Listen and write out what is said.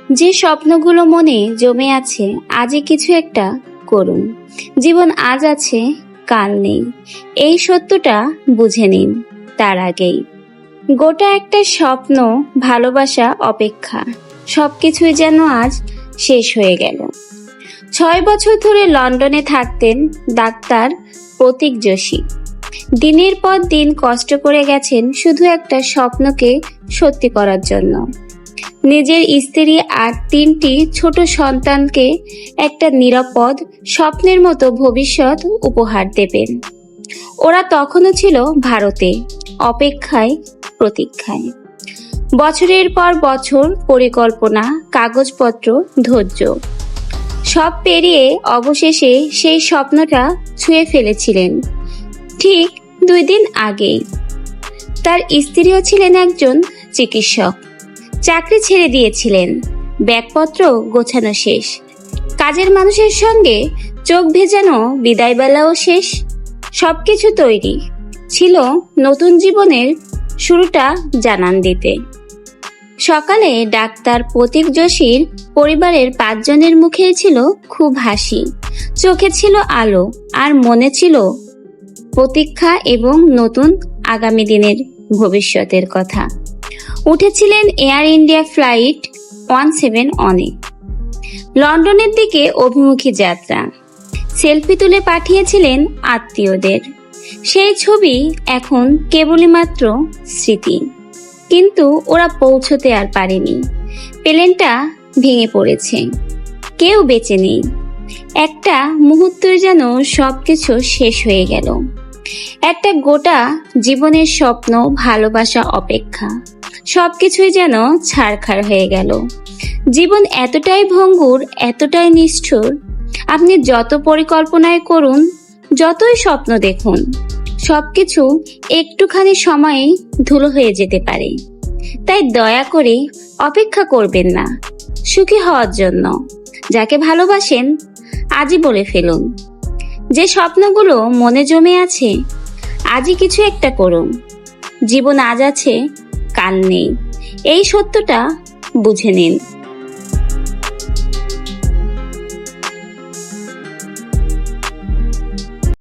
যে স্বপ্নগুলো মনে জমে আছে আজই কিছু একটা করুন। জীবন আজ আছে, কাল নেই। এই সত্যটা বুঝে নিন তার আগেই। গোটা একটা স্বপ্ন, ভালোবাসা, অপেক্ষা, সবকিছুই যেন আজ শেষ হয়ে গেল। 6 বছর ধরে লন্ডনে থাকতেন ডাক্তার প্রতীক যোশী। দিনের পর দিন কষ্ট করে গেছেন শুধু একটা স্বপ্নকে সত্যি করার জন্য। নিজের স্ত্রী আর 3টি ছোট সন্তানকে একটা নিরাপদ স্বপ্নের মতো ভবিষ্যৎ উপহার দেবেন। ওরা তখনও ছিল ভারতে, অপেক্ষায়, প্রতীক্ষায়। বছরের পর বছর পরিকল্পনা, কাগজপত্র, ধৈর্য সব পেরিয়ে অবশেষে সেই স্বপ্নটা ছুঁয়ে ফেলেছিলেন ঠিক 2 দিন আগেই। তার স্ত্রীও ছিলেন একজন চিকিৎসক। চাকরি ছেড়ে দিয়েছিলেন, ব্যাগপত্র গোছানো শেষ, কাজের মানুষের সঙ্গে চোখ ভেজানো বিদায়বেলাও শেষ। সবকিছু তৈরি ছিল নতুন জীবনের শুরুটা জানান দিতে। সকালে ডাক্তার প্রতীক যোশীর পরিবারের 5 জনের মুখে ছিল খুব হাসি, চোখে ছিল আলো, আর মনে ছিল প্রতীক্ষা এবং নতুন আগামী দিনের ভবিষ্যতের কথা। উঠেছিলেন এয়ার ইন্ডিয়া ফ্লাইট 171 লন্ডনের দিকে অভিমুখী যাত্রা। সেলফি তুলে পাঠিয়েছিলেন আত্মীয়দের। সেই ছবি এখন কেবলই মাত্র স্মৃতি। কিন্তু ওরা পৌঁছতে আর পারেনি। প্লেনটা ভেঙে পড়েছে, কেউ বেঁচে নেই। একটা মুহূর্তে যেন সবকিছু শেষ হয়ে গেল। একটা গোটা জীবনের স্বপ্ন, ভালোবাসা, অপেক্ষা সবকিছুই যেন ছারখার হয়ে গেল। জীবন এতটাই ভঙ্গুর, এতটাই নিষ্ঠুর। আপনি যত পরিকল্পনায় করুন, যতই স্বপ্ন দেখুন, সবকিছু একটুখানি সময়েই ধুলো হয়ে যেতে পারে। তাই দয়া করে অপেক্ষা করবেন না সুখী হওয়ার জন্য। যাকে ভালোবাসেন আজই বলে ফেলুন। যে স্বপ্নগুলো মনে জমে আছে আজই কিছু একটা করুন। জীবন আজ আছে, কাল নেই। এই সত্যটা বুঝে নিন।